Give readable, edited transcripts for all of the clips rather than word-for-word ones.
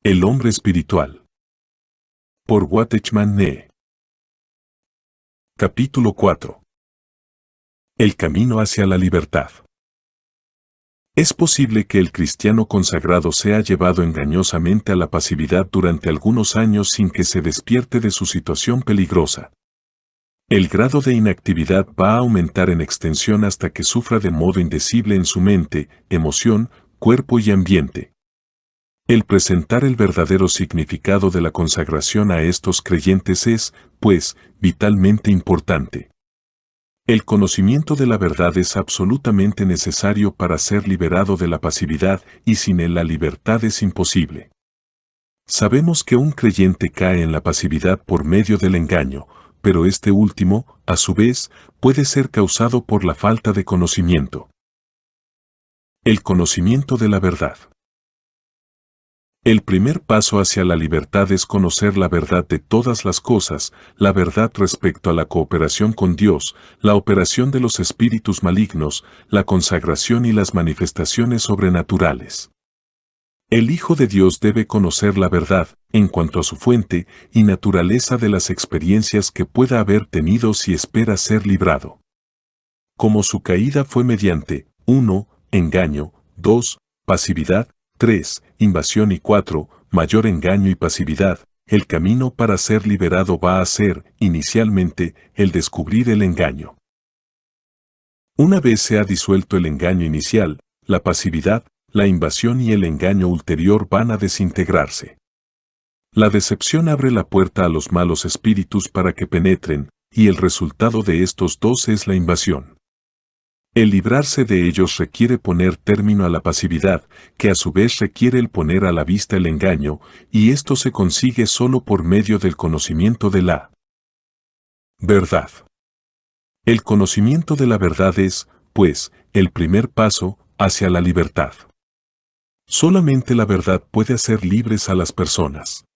El hombre espiritual. Por Watchman Nee. Capítulo 4. El camino hacia la libertad. Es posible que el cristiano consagrado sea llevado engañosamente a la pasividad durante algunos años sin que se despierte de su situación peligrosa. El grado de inactividad va a aumentar en extensión hasta que sufra de modo indecible en su mente, emoción, cuerpo y ambiente. El presentar el verdadero significado de la consagración a estos creyentes es, pues, vitalmente importante. El conocimiento de la verdad es absolutamente necesario para ser liberado de la pasividad y sin él la libertad es imposible. Sabemos que un creyente cae en la pasividad por medio del engaño, pero este último, a su vez, puede ser causado por la falta de conocimiento. El conocimiento de la verdad. El primer paso hacia la libertad es conocer la verdad de todas las cosas, la verdad respecto a la cooperación con Dios, la operación de los espíritus malignos, la consagración y las manifestaciones sobrenaturales. El Hijo de Dios debe conocer la verdad, en cuanto a su fuente y naturaleza de las experiencias que pueda haber tenido si espera ser librado. Como su caída fue mediante 1. Engaño, 2. Pasividad, 3. Invasión y 4. Mayor engaño y pasividad, el camino para ser liberado va a ser, inicialmente, el descubrir el engaño. Una vez se ha disuelto el engaño inicial, la pasividad, la invasión y el engaño ulterior van a desintegrarse. La decepción abre la puerta a los malos espíritus para que penetren, y el resultado de estos dos es la invasión. El librarse de ellos requiere poner término a la pasividad, que a su vez requiere el poner a la vista el engaño, y esto se consigue solo por medio del conocimiento de la verdad. El conocimiento de la verdad es, pues, el primer paso hacia la libertad. Solamente la verdad puede hacer libres a las personas.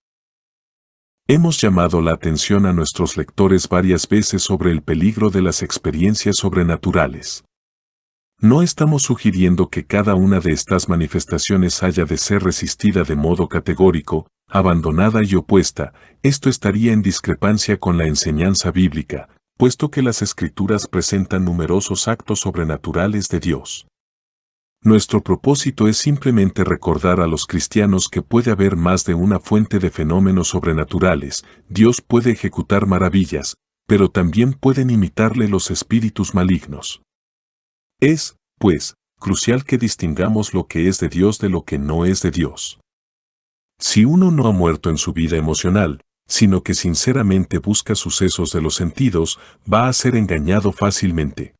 Hemos llamado la atención a nuestros lectores varias veces sobre el peligro de las experiencias sobrenaturales. No estamos sugiriendo que cada una de estas manifestaciones haya de ser resistida de modo categórico, abandonada y opuesta. Esto estaría en discrepancia con la enseñanza bíblica, puesto que las Escrituras presentan numerosos actos sobrenaturales de Dios. Nuestro propósito es simplemente recordar a los cristianos que puede haber más de una fuente de fenómenos sobrenaturales. Dios puede ejecutar maravillas, pero también pueden imitarle los espíritus malignos. Es, pues, crucial que distingamos lo que es de Dios de lo que no es de Dios. Si uno no ha muerto en su vida emocional, sino que sinceramente busca sucesos de los sentidos, va a ser engañado fácilmente.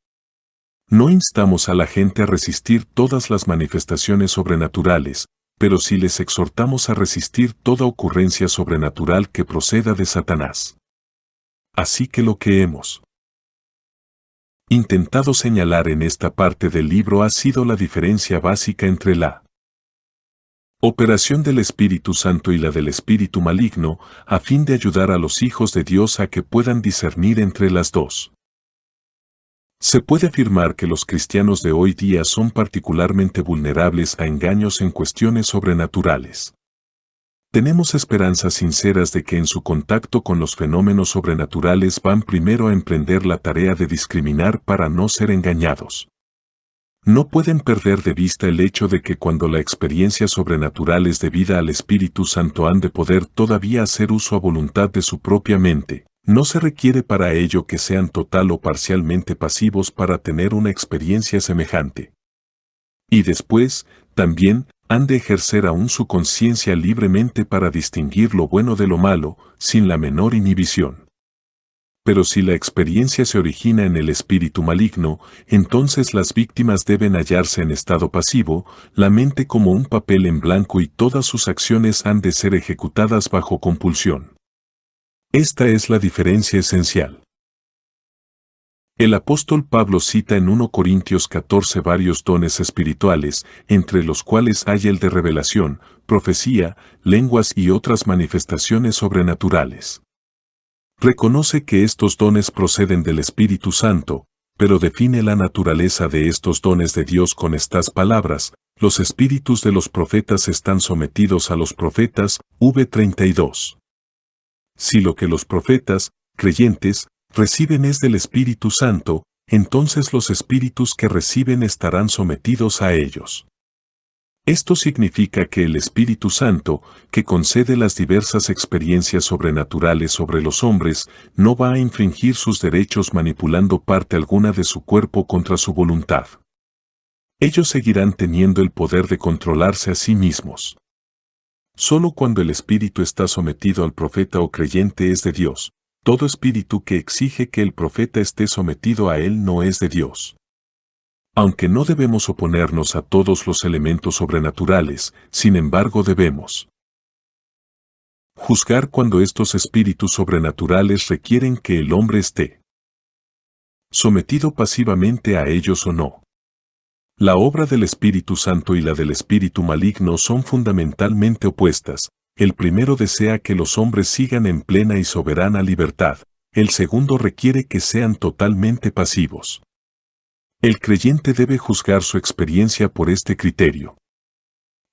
No instamos a la gente a resistir todas las manifestaciones sobrenaturales, pero sí les exhortamos a resistir toda ocurrencia sobrenatural que proceda de Satanás. Así que lo que hemos intentado señalar en esta parte del libro ha sido la diferencia básica entre la operación del Espíritu Santo y la del Espíritu Maligno, a fin de ayudar a los hijos de Dios a que puedan discernir entre las dos. Se puede afirmar que los cristianos de hoy día son particularmente vulnerables a engaños en cuestiones sobrenaturales. Tenemos esperanzas sinceras de que en su contacto con los fenómenos sobrenaturales van primero a emprender la tarea de discriminar para no ser engañados. No pueden perder de vista el hecho de que cuando la experiencia sobrenatural es debida al Espíritu Santo han de poder todavía hacer uso a voluntad de su propia mente. No se requiere para ello que sean total o parcialmente pasivos para tener una experiencia semejante. Y después, también, han de ejercer aún su conciencia libremente para distinguir lo bueno de lo malo, sin la menor inhibición. Pero si la experiencia se origina en el espíritu maligno, entonces las víctimas deben hallarse en estado pasivo, la mente como un papel en blanco y todas sus acciones han de ser ejecutadas bajo compulsión. Esta es la diferencia esencial. El apóstol Pablo cita en 1 Corintios 14 varios dones espirituales, entre los cuales hay el de revelación, profecía, lenguas y otras manifestaciones sobrenaturales. Reconoce que estos dones proceden del Espíritu Santo, pero define la naturaleza de estos dones de Dios con estas palabras: Los espíritus de los profetas están sometidos a los profetas, v32. Si lo que los profetas, creyentes, reciben es del Espíritu Santo, entonces los espíritus que reciben estarán sometidos a ellos. Esto significa que el Espíritu Santo, que concede las diversas experiencias sobrenaturales sobre los hombres, no va a infringir sus derechos manipulando parte alguna de su cuerpo contra su voluntad. Ellos seguirán teniendo el poder de controlarse a sí mismos. Solo cuando el espíritu está sometido al profeta o creyente es de Dios. Todo espíritu que exige que el profeta esté sometido a él no es de Dios. Aunque no debemos oponernos a todos los elementos sobrenaturales, sin embargo debemos juzgar cuando estos espíritus sobrenaturales requieren que el hombre esté sometido pasivamente a ellos o no. La obra del Espíritu Santo y la del espíritu maligno son fundamentalmente opuestas. El primero desea que los hombres sigan en plena y soberana libertad, el segundo requiere que sean totalmente pasivos. El creyente debe juzgar su experiencia por este criterio.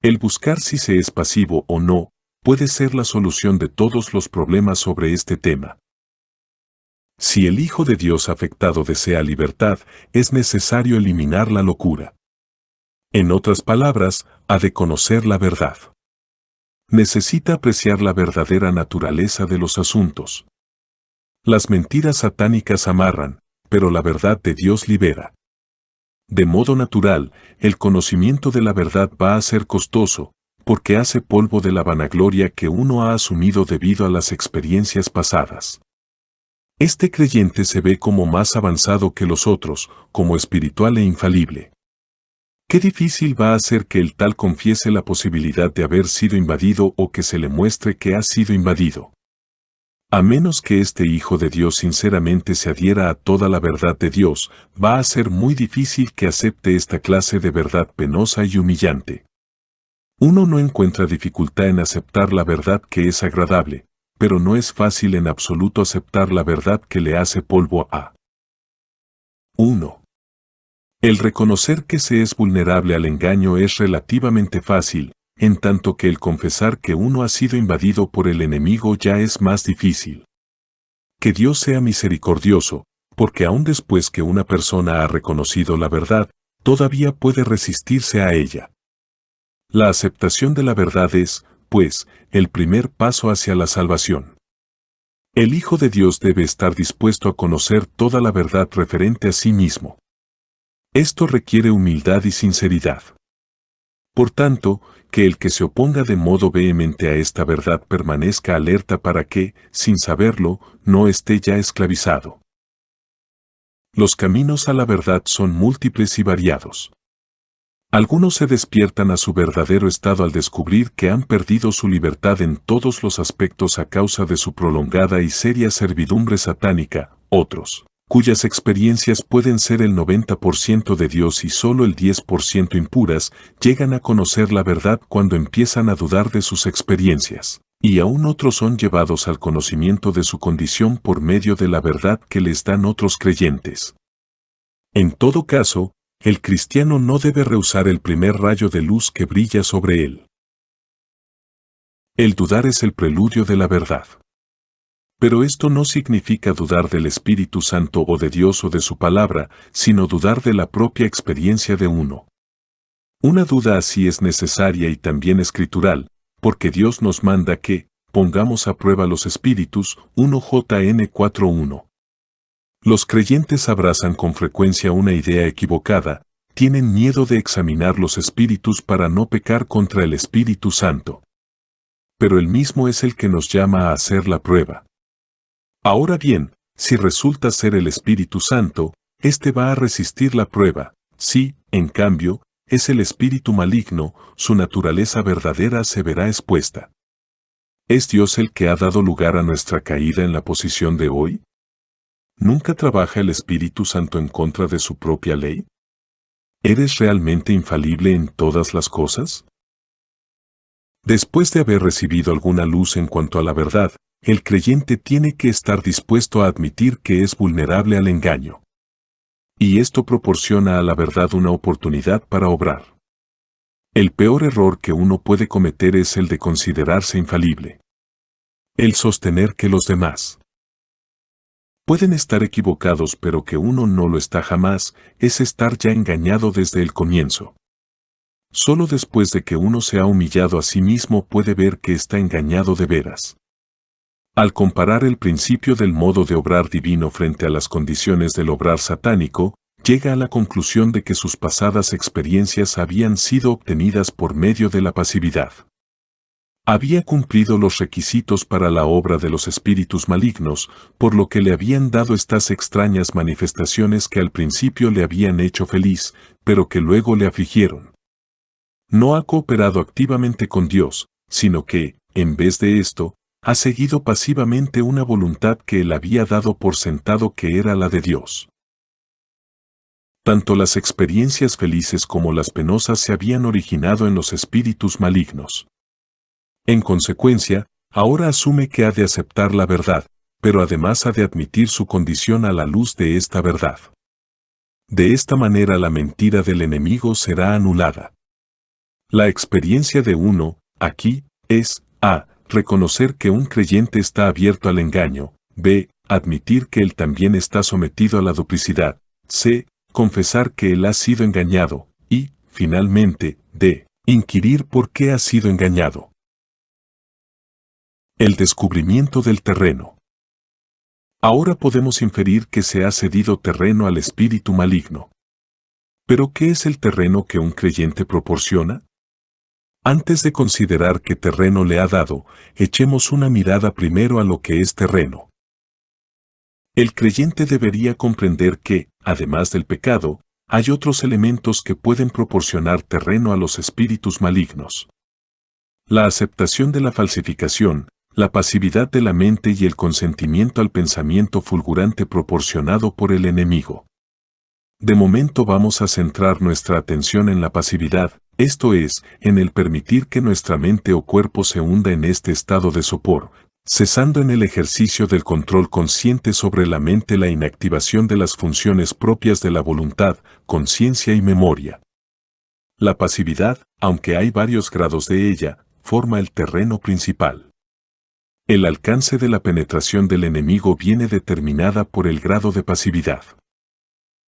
El buscar si se es pasivo o no, puede ser la solución de todos los problemas sobre este tema. Si el Hijo de Dios afectado desea libertad, es necesario eliminar la locura. En otras palabras, ha de conocer la verdad. Necesita apreciar la verdadera naturaleza de los asuntos. Las mentiras satánicas amarran, pero la verdad de Dios libera. De modo natural, el conocimiento de la verdad va a ser costoso, porque hace polvo de la vanagloria que uno ha asumido debido a las experiencias pasadas. Este creyente se ve como más avanzado que los otros, como espiritual e infalible. Qué difícil va a ser que el tal confiese la posibilidad de haber sido invadido o que se le muestre que ha sido invadido. A menos que este Hijo de Dios sinceramente se adhiera a toda la verdad de Dios, va a ser muy difícil que acepte esta clase de verdad penosa y humillante. Uno no encuentra dificultad en aceptar la verdad que es agradable, pero no es fácil en absoluto aceptar la verdad que le hace polvo a 1. El reconocer que se es vulnerable al engaño es relativamente fácil, en tanto que el confesar que uno ha sido invadido por el enemigo ya es más difícil. Que Dios sea misericordioso, porque aun después que una persona ha reconocido la verdad, todavía puede resistirse a ella. La aceptación de la verdad es, pues, el primer paso hacia la salvación. El Hijo de Dios debe estar dispuesto a conocer toda la verdad referente a sí mismo. Esto requiere humildad y sinceridad. Por tanto, que el que se oponga de modo vehemente a esta verdad permanezca alerta para que, sin saberlo, no esté ya esclavizado. Los caminos a la verdad son múltiples y variados. Algunos se despiertan a su verdadero estado al descubrir que han perdido su libertad en todos los aspectos a causa de su prolongada y seria servidumbre satánica, otros, cuyas experiencias pueden ser el 90% de Dios y solo el 10% impuras, llegan a conocer la verdad cuando empiezan a dudar de sus experiencias, y aún otros son llevados al conocimiento de su condición por medio de la verdad que les dan otros creyentes. En todo caso, el cristiano no debe rehusar el primer rayo de luz que brilla sobre él. El dudar es el preludio de la verdad. Pero esto no significa dudar del Espíritu Santo o de Dios o de su palabra, sino dudar de la propia experiencia de uno. Una duda así es necesaria y también escritural, porque Dios nos manda que pongamos a prueba los espíritus, 1 Jn 4:1. Los creyentes abrazan con frecuencia una idea equivocada, tienen miedo de examinar los espíritus para no pecar contra el Espíritu Santo. Pero Él mismo es el que nos llama a hacer la prueba. Ahora bien, si resulta ser el Espíritu Santo, éste va a resistir la prueba. Si, en cambio, es el espíritu maligno, su naturaleza verdadera se verá expuesta. ¿Es Dios el que ha dado lugar a nuestra caída en la posición de hoy? ¿Nunca trabaja el Espíritu Santo en contra de su propia ley? ¿Eres realmente infalible en todas las cosas? Después de haber recibido alguna luz en cuanto a la verdad, el creyente tiene que estar dispuesto a admitir que es vulnerable al engaño. Y esto proporciona a la verdad una oportunidad para obrar. El peor error que uno puede cometer es el de considerarse infalible. El sostener que los demás pueden estar equivocados pero que uno no lo está jamás, es estar ya engañado desde el comienzo. Solo después de que uno se ha humillado a sí mismo puede ver que está engañado de veras. Al comparar el principio del modo de obrar divino frente a las condiciones del obrar satánico, llega a la conclusión de que sus pasadas experiencias habían sido obtenidas por medio de la pasividad. Había cumplido los requisitos para la obra de los espíritus malignos, por lo que le habían dado estas extrañas manifestaciones que al principio le habían hecho feliz, pero que luego le afligieron. No ha cooperado activamente con Dios, sino que, en vez de esto, ha seguido pasivamente una voluntad que él había dado por sentado que era la de Dios. Tanto las experiencias felices como las penosas se habían originado en los espíritus malignos. En consecuencia, ahora asume que ha de aceptar la verdad, pero además ha de admitir su condición a la luz de esta verdad. De esta manera la mentira del enemigo será anulada. La experiencia de uno, aquí, es a. Reconocer que un creyente está abierto al engaño, b. Admitir que él también está sometido a la duplicidad, c. Confesar que él ha sido engañado, y, finalmente, d. Inquirir por qué ha sido engañado. El descubrimiento del terreno. Ahora podemos inferir que se ha cedido terreno al espíritu maligno. ¿Pero qué es el terreno que un creyente proporciona? Antes de considerar qué terreno le ha dado, echemos una mirada primero a lo que es terreno. El creyente debería comprender que, además del pecado, hay otros elementos que pueden proporcionar terreno a los espíritus malignos. La aceptación de la falsificación, la pasividad de la mente y el consentimiento al pensamiento fulgurante proporcionado por el enemigo. De momento vamos a centrar nuestra atención en la pasividad, esto es, en el permitir que nuestra mente o cuerpo se hunda en este estado de sopor, cesando en el ejercicio del control consciente sobre la mente la inactivación de las funciones propias de la voluntad, conciencia y memoria. La pasividad, aunque hay varios grados de ella, forma el terreno principal. El alcance de la penetración del enemigo viene determinada por el grado de pasividad.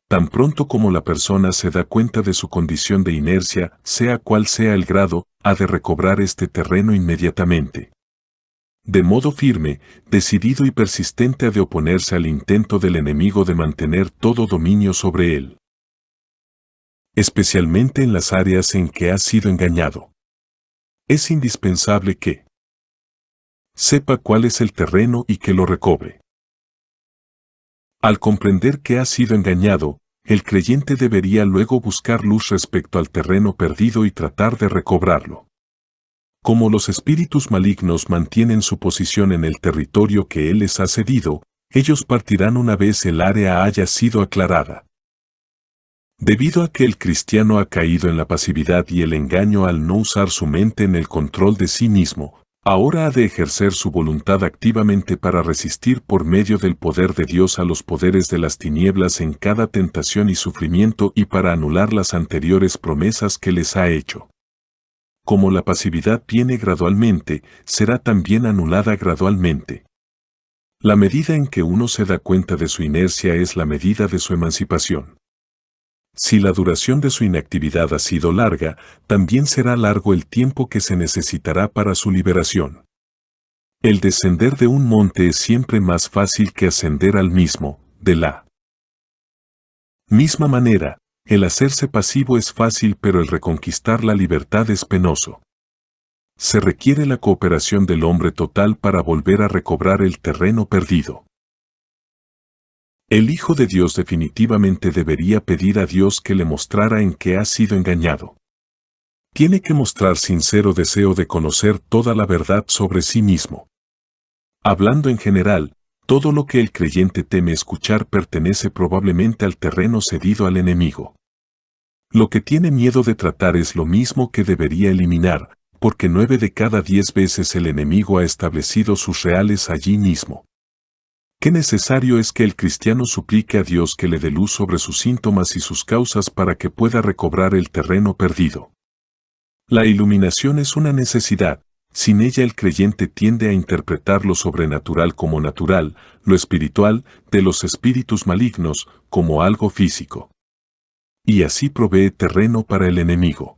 Tan pronto como la persona se da cuenta de su condición de inercia, sea cual sea el grado, ha de recobrar este terreno inmediatamente. De modo firme, decidido y persistente ha de oponerse al intento del enemigo de mantener todo dominio sobre él. Especialmente en las áreas en que ha sido engañado. Es indispensable que sepa cuál es el terreno y que lo recobre. Al comprender que ha sido engañado, el creyente debería luego buscar luz respecto al terreno perdido y tratar de recobrarlo. Como los espíritus malignos mantienen su posición en el territorio que él les ha cedido, ellos partirán una vez el área haya sido aclarada. Debido a que el cristiano ha caído en la pasividad y el engaño al no usar su mente en el control de sí mismo, ahora ha de ejercer su voluntad activamente para resistir por medio del poder de Dios a los poderes de las tinieblas en cada tentación y sufrimiento y para anular las anteriores promesas que les ha hecho. Como la pasividad viene gradualmente, será también anulada gradualmente. La medida en que uno se da cuenta de su inercia es la medida de su emancipación. Si la duración de su inactividad ha sido larga, también será largo el tiempo que se necesitará para su liberación. El descender de un monte es siempre más fácil que ascender al mismo, de la misma manera, el hacerse pasivo es fácil pero el reconquistar la libertad es penoso. Se requiere la cooperación del hombre total para volver a recobrar el terreno perdido. El Hijo de Dios definitivamente debería pedir a Dios que le mostrara en qué ha sido engañado. Tiene que mostrar sincero deseo de conocer toda la verdad sobre sí mismo. Hablando en general, todo lo que el creyente teme escuchar pertenece probablemente al terreno cedido al enemigo. Lo que tiene miedo de tratar es lo mismo que debería eliminar, porque 9 de cada 10 veces el enemigo ha establecido sus reales allí mismo. Qué necesario es que el cristiano suplique a Dios que le dé luz sobre sus síntomas y sus causas para que pueda recobrar el terreno perdido. La iluminación es una necesidad. Sin ella el creyente tiende a interpretar lo sobrenatural como natural, lo espiritual, de los espíritus malignos, como algo físico. Y así provee terreno para el enemigo.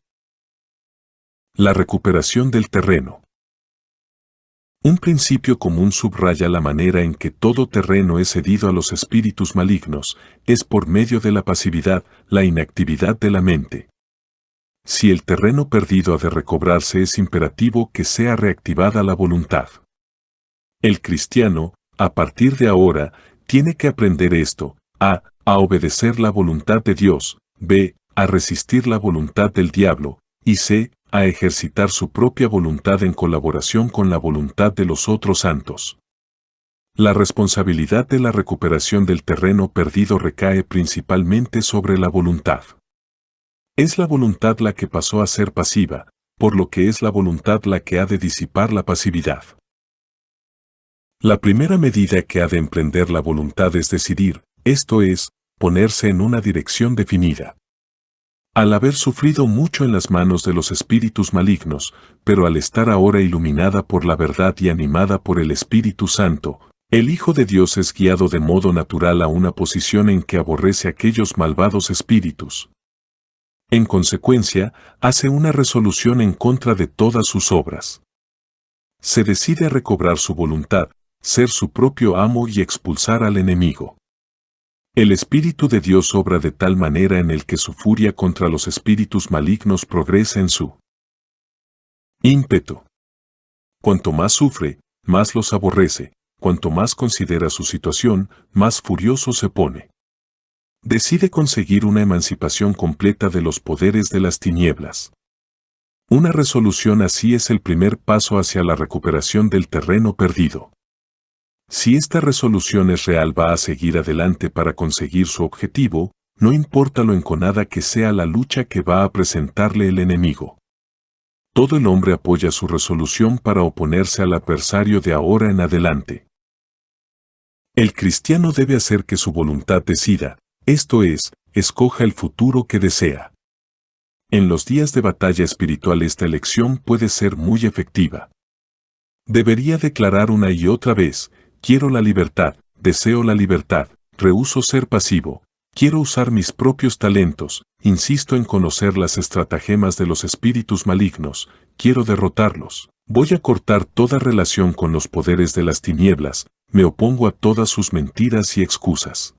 La recuperación del terreno. Un principio común subraya la manera en que todo terreno es cedido a los espíritus malignos, es por medio de la pasividad, la inactividad de la mente. Si el terreno perdido ha de recobrarse, es imperativo que sea reactivada la voluntad. El cristiano, a partir de ahora, tiene que aprender esto: a obedecer la voluntad de Dios, b, a resistir la voluntad del diablo, y c, a ejercitar su propia voluntad en colaboración con la voluntad de los otros santos. La responsabilidad de la recuperación del terreno perdido recae principalmente sobre la voluntad. Es la voluntad la que pasó a ser pasiva, por lo que es la voluntad la que ha de disipar la pasividad. La primera medida que ha de emprender la voluntad es decidir, esto es, ponerse en una dirección definida. Al haber sufrido mucho en las manos de los espíritus malignos, pero al estar ahora iluminada por la verdad y animada por el Espíritu Santo, el Hijo de Dios es guiado de modo natural a una posición en que aborrece aquellos malvados espíritus. En consecuencia, hace una resolución en contra de todas sus obras. Se decide a recobrar su voluntad, ser su propio amo y expulsar al enemigo. El Espíritu de Dios obra de tal manera en el que su furia contra los espíritus malignos progresa en su ímpetu. Cuanto más sufre, más los aborrece; cuanto más considera su situación, más furioso se pone. Decide conseguir una emancipación completa de los poderes de las tinieblas. Una resolución así es el primer paso hacia la recuperación del terreno perdido. Si esta resolución es real, va a seguir adelante para conseguir su objetivo, no importa lo enconada que sea la lucha que va a presentarle el enemigo. Todo el hombre apoya su resolución para oponerse al adversario de ahora en adelante. El cristiano debe hacer que su voluntad decida, esto es, escoja el futuro que desea. En los días de batalla espiritual esta elección puede ser muy efectiva. Debería declarar una y otra vez: quiero la libertad, deseo la libertad, rehúso ser pasivo, quiero usar mis propios talentos, insisto en conocer las estratagemas de los espíritus malignos, quiero derrotarlos, voy a cortar toda relación con los poderes de las tinieblas, me opongo a todas sus mentiras y excusas.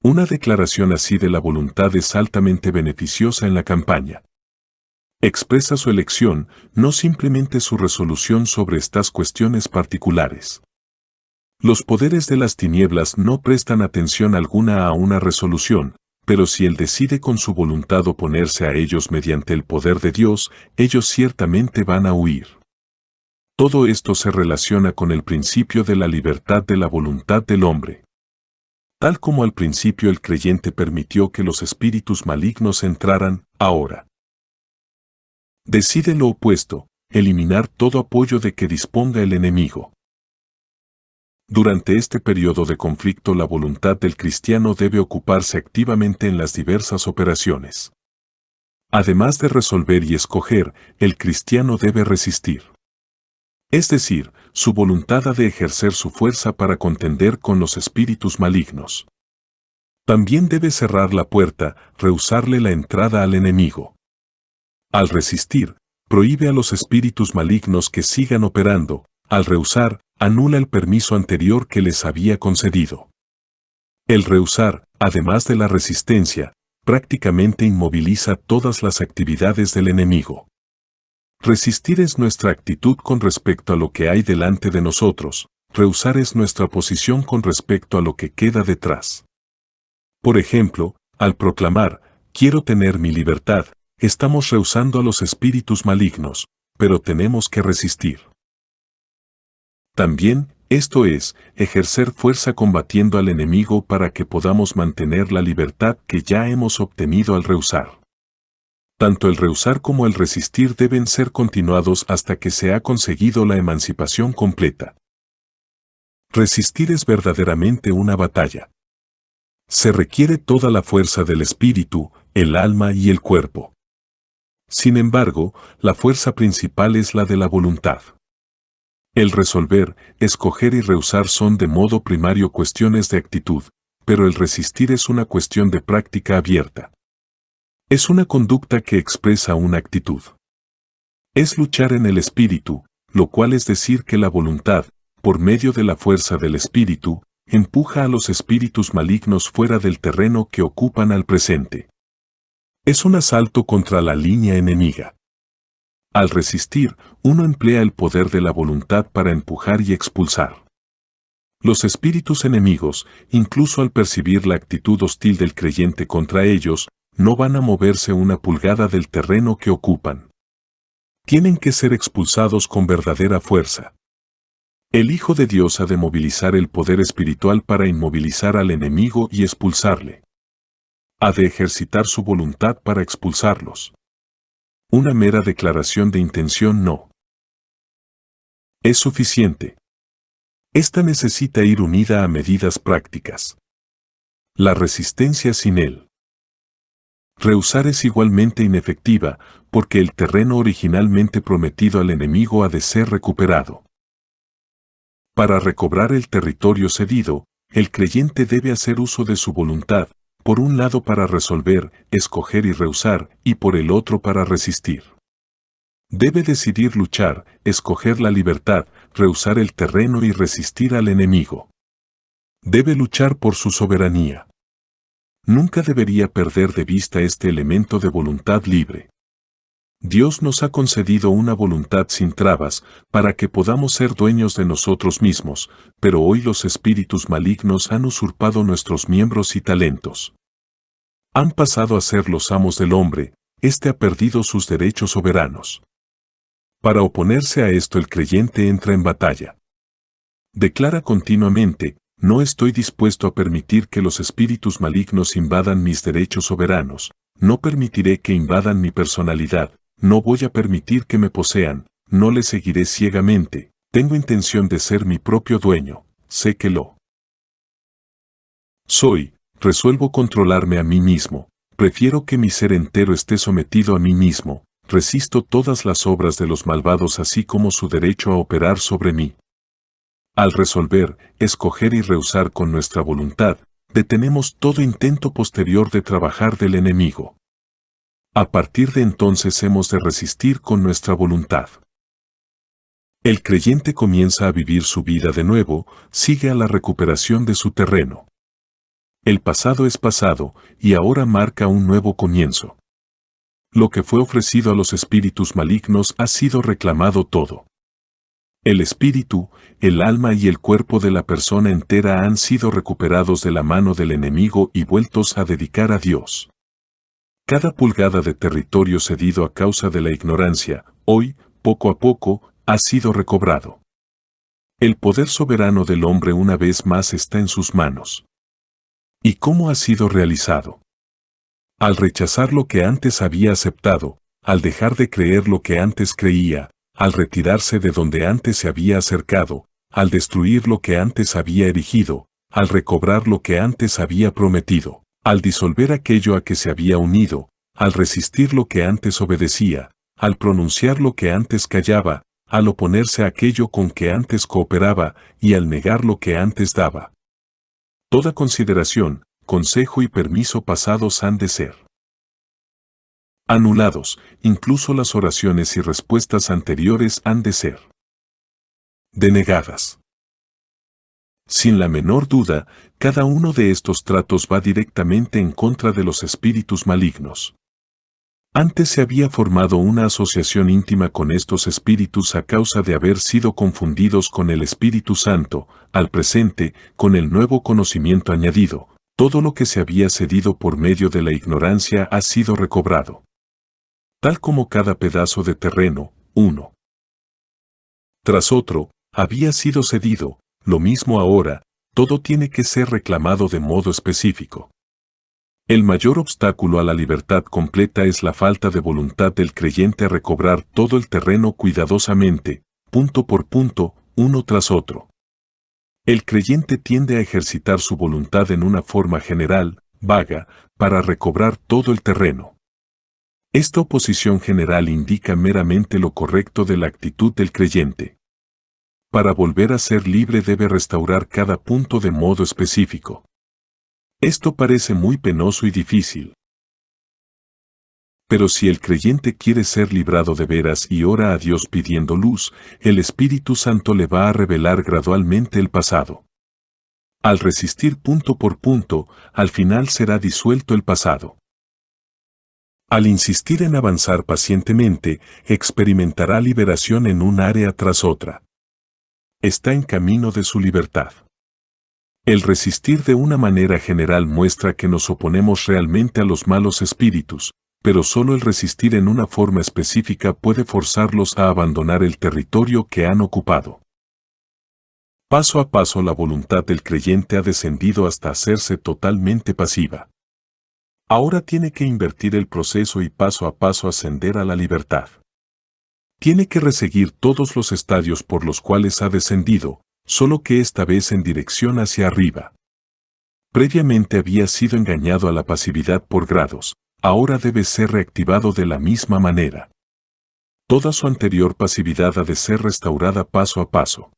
Una declaración así de la voluntad es altamente beneficiosa en la campaña. Expresa su elección, no simplemente su resolución sobre estas cuestiones particulares. Los poderes de las tinieblas no prestan atención alguna a una resolución, pero si él decide con su voluntad oponerse a ellos mediante el poder de Dios, ellos ciertamente van a huir. Todo esto se relaciona con el principio de la libertad de la voluntad del hombre. Tal como al principio el creyente permitió que los espíritus malignos entraran, ahora decide lo opuesto: eliminar todo apoyo de que disponga el enemigo. Durante este periodo de conflicto, la voluntad del cristiano debe ocuparse activamente en las diversas operaciones. Además de resolver y escoger, el cristiano debe resistir. Es decir, su voluntad ha de ejercer su fuerza para contender con los espíritus malignos. También debe cerrar la puerta, rehusarle la entrada al enemigo. Al resistir, prohíbe a los espíritus malignos que sigan operando; al rehusar, anula el permiso anterior que les había concedido. El rehusar, además de la resistencia, prácticamente inmoviliza todas las actividades del enemigo. Resistir es nuestra actitud con respecto a lo que hay delante de nosotros; rehusar es nuestra posición con respecto a lo que queda detrás. Por ejemplo, al proclamar: quiero tener mi libertad, estamos rehusando a los espíritus malignos, pero tenemos que resistir. También, esto es, ejercer fuerza combatiendo al enemigo para que podamos mantener la libertad que ya hemos obtenido al rehusar. Tanto el rehusar como el resistir deben ser continuados hasta que se ha conseguido la emancipación completa. Resistir es verdaderamente una batalla. Se requiere toda la fuerza del espíritu, el alma y el cuerpo. Sin embargo, la fuerza principal es la de la voluntad. El resolver, escoger y rehusar son de modo primario cuestiones de actitud, pero el resistir es una cuestión de práctica abierta. Es una conducta que expresa una actitud. Es luchar en el espíritu, lo cual es decir que la voluntad, por medio de la fuerza del espíritu, empuja a los espíritus malignos fuera del terreno que ocupan al presente. Es un asalto contra la línea enemiga. Al resistir, uno emplea el poder de la voluntad para empujar y expulsar. Los espíritus enemigos, incluso al percibir la actitud hostil del creyente contra ellos, no van a moverse una pulgada del terreno que ocupan. Tienen que ser expulsados con verdadera fuerza. El Hijo de Dios ha de movilizar el poder espiritual para inmovilizar al enemigo y expulsarle. Ha de ejercitar su voluntad para expulsarlos. Una mera declaración de intención no es suficiente. Esta necesita ir unida a medidas prácticas. La resistencia sin él. Rehusar es igualmente inefectiva, porque el terreno originalmente prometido al enemigo ha de ser recuperado. Para recobrar el territorio cedido, el creyente debe hacer uso de su voluntad, por un lado para resolver, escoger y rehusar, y por el otro para resistir. Debe decidir luchar, escoger la libertad, rehusar el terreno y resistir al enemigo. Debe luchar por su soberanía. Nunca debería perder de vista este elemento de voluntad libre. Dios nos ha concedido una voluntad sin trabas, para que podamos ser dueños de nosotros mismos, pero hoy los espíritus malignos han usurpado nuestros miembros y talentos. Han pasado a ser los amos del hombre, éste ha perdido sus derechos soberanos. Para oponerse a esto el creyente entra en batalla. Declara continuamente, no estoy dispuesto a permitir que los espíritus malignos invadan mis derechos soberanos, no permitiré que invadan mi personalidad, no voy a permitir que me posean, no les seguiré ciegamente, tengo intención de ser mi propio dueño, sé que lo soy, resuelvo controlarme a mí mismo, prefiero que mi ser entero esté sometido a mí mismo, resisto todas las obras de los malvados así como su derecho a operar sobre mí. Al resolver, escoger y rehusar con nuestra voluntad, detenemos todo intento posterior de trabajar del enemigo. A partir de entonces hemos de resistir con nuestra voluntad. El creyente comienza a vivir su vida de nuevo, sigue a la recuperación de su terreno. El pasado es pasado, y ahora marca un nuevo comienzo. Lo que fue ofrecido a los espíritus malignos ha sido reclamado todo. El espíritu, el alma y el cuerpo de la persona entera han sido recuperados de la mano del enemigo y vueltos a dedicar a Dios. Cada pulgada de territorio cedido a causa de la ignorancia, hoy, poco a poco, ha sido recobrado. El poder soberano del hombre una vez más está en sus manos. ¿Y cómo ha sido realizado? Al rechazar lo que antes había aceptado, al dejar de creer lo que antes creía, al retirarse de donde antes se había acercado, al destruir lo que antes había erigido, al recobrar lo que antes había prometido, al disolver aquello a que se había unido, al resistir lo que antes obedecía, al pronunciar lo que antes callaba, al oponerse a aquello con que antes cooperaba y al negar lo que antes daba. Toda consideración, consejo y permiso pasados han de ser anulados, incluso las oraciones y respuestas anteriores han de ser denegadas. Sin la menor duda, cada uno de estos tratos va directamente en contra de los espíritus malignos. Antes se había formado una asociación íntima con estos espíritus a causa de haber sido confundidos con el Espíritu Santo, al presente, con el nuevo conocimiento añadido, todo lo que se había cedido por medio de la ignorancia ha sido recobrado. Tal como cada pedazo de terreno, uno tras otro, había sido cedido, lo mismo ahora, todo tiene que ser reclamado de modo específico. El mayor obstáculo a la libertad completa es la falta de voluntad del creyente a recobrar todo el terreno cuidadosamente, punto por punto, uno tras otro. El creyente tiende a ejercitar su voluntad en una forma general, vaga, para recobrar todo el terreno. Esta oposición general indica meramente lo correcto de la actitud del creyente. Para volver a ser libre debe restaurar cada punto de modo específico. Esto parece muy penoso y difícil. Pero si el creyente quiere ser librado de veras y ora a Dios pidiendo luz, el Espíritu Santo le va a revelar gradualmente el pasado. Al resistir punto por punto, al final será disuelto el pasado. Al insistir en avanzar pacientemente, experimentará liberación en un área tras otra. Está en camino de su libertad. El resistir de una manera general muestra que nos oponemos realmente a los malos espíritus, pero solo el resistir en una forma específica puede forzarlos a abandonar el territorio que han ocupado. Paso a paso la voluntad del creyente ha descendido hasta hacerse totalmente pasiva. Ahora tiene que invertir el proceso y paso a paso ascender a la libertad. Tiene que reseguir todos los estadios por los cuales ha descendido, solo que esta vez en dirección hacia arriba. Previamente había sido engañado a la pasividad por grados, ahora debe ser reactivado de la misma manera. Toda su anterior pasividad ha de ser restaurada paso a paso.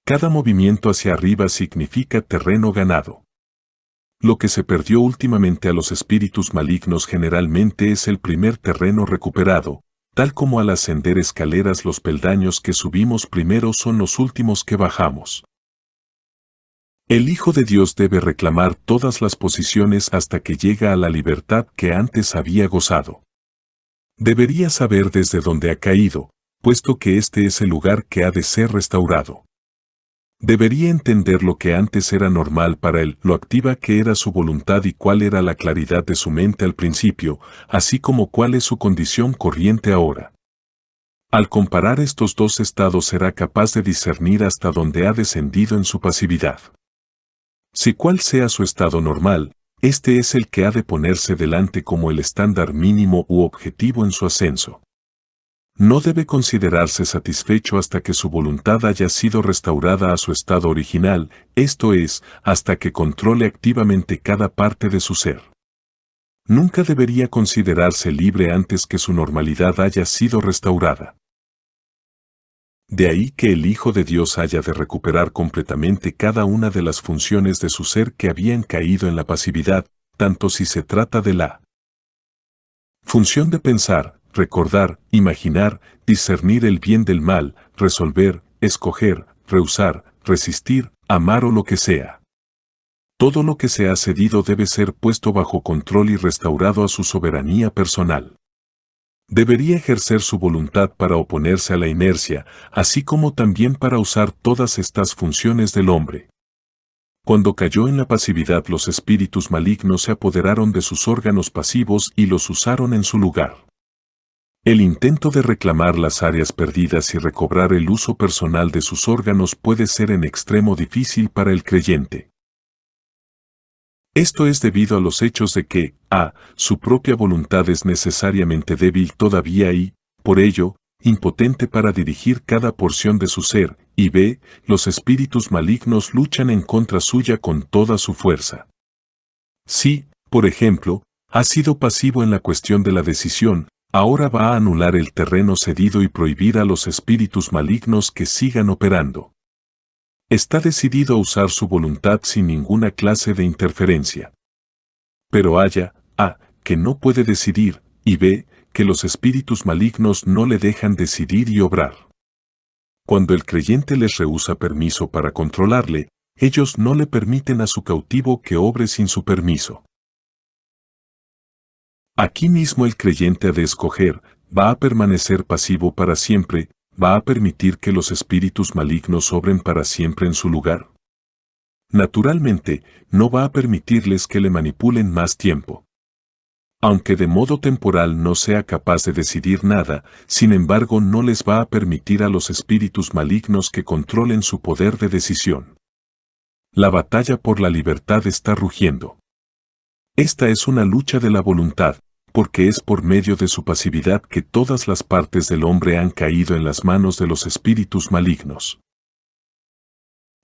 Cada movimiento hacia arriba significa terreno ganado. Lo que se perdió últimamente a los espíritus malignos generalmente es el primer terreno recuperado, tal como al ascender escaleras los peldaños que subimos primero son los últimos que bajamos. El Hijo de Dios debe reclamar todas las posiciones hasta que llega a la libertad que antes había gozado. Debería saber desde dónde ha caído, puesto que este es el lugar que ha de ser restaurado. Debería entender lo que antes era normal para él, lo activa que era su voluntad y cuál era la claridad de su mente al principio, así como cuál es su condición corriente ahora. Al comparar estos dos estados será capaz de discernir hasta dónde ha descendido en su pasividad. Si cuál sea su estado normal, este es el que ha de ponerse delante como el estándar mínimo u objetivo en su ascenso. No debe considerarse satisfecho hasta que su voluntad haya sido restaurada a su estado original, esto es, hasta que controle activamente cada parte de su ser. Nunca debería considerarse libre antes que su normalidad haya sido restaurada. De ahí que el Hijo de Dios haya de recuperar completamente cada una de las funciones de su ser que habían caído en la pasividad, tanto si se trata de la función de pensar, recordar, imaginar, discernir el bien del mal, resolver, escoger, rehusar, resistir, amar o lo que sea. Todo lo que se ha cedido debe ser puesto bajo control y restaurado a su soberanía personal. Debería ejercer su voluntad para oponerse a la inercia, así como también para usar todas estas funciones del hombre. Cuando cayó en la pasividad, los espíritus malignos se apoderaron de sus órganos pasivos y los usaron en su lugar. El intento de reclamar las áreas perdidas y recobrar el uso personal de sus órganos puede ser en extremo difícil para el creyente. Esto es debido a los hechos de que, a, su propia voluntad es necesariamente débil todavía y, por ello, impotente para dirigir cada porción de su ser, y b, los espíritus malignos luchan en contra suya con toda su fuerza. Si, por ejemplo, ha sido pasivo en la cuestión de la decisión, ahora va a anular el terreno cedido y prohibir a los espíritus malignos que sigan operando. Está decidido a usar su voluntad sin ninguna clase de interferencia. Pero haya, a, que no puede decidir, y b, que los espíritus malignos no le dejan decidir y obrar. Cuando el creyente les rehúsa permiso para controlarle, ellos no le permiten a su cautivo que obre sin su permiso. Aquí mismo el creyente ha de escoger, ¿va a permanecer pasivo para siempre? ¿Va a permitir que los espíritus malignos obren para siempre en su lugar? Naturalmente, no va a permitirles que le manipulen más tiempo. Aunque de modo temporal no sea capaz de decidir nada, sin embargo no les va a permitir a los espíritus malignos que controlen su poder de decisión. La batalla por la libertad está rugiendo. Esta es una lucha de la voluntad, porque es por medio de su pasividad que todas las partes del hombre han caído en las manos de los espíritus malignos.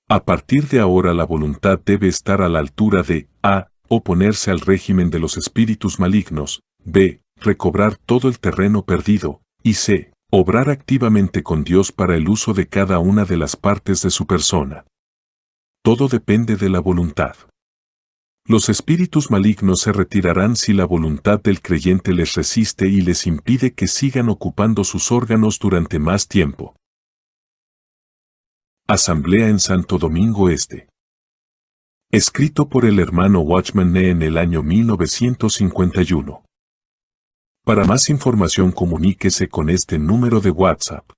A partir de ahora la voluntad debe estar a la altura de a. Oponerse al régimen de los espíritus malignos, b. recobrar todo el terreno perdido, y c. obrar activamente con Dios para el uso de cada una de las partes de su persona. Todo depende de la voluntad. Los espíritus malignos se retirarán si la voluntad del creyente les resiste y les impide que sigan ocupando sus órganos durante más tiempo. Asamblea en Santo Domingo Este. Escrito por el hermano Watchman Nee en el año 1951. Para más información comuníquese con este número de WhatsApp.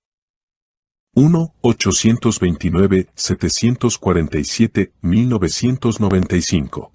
1-829-747-1995.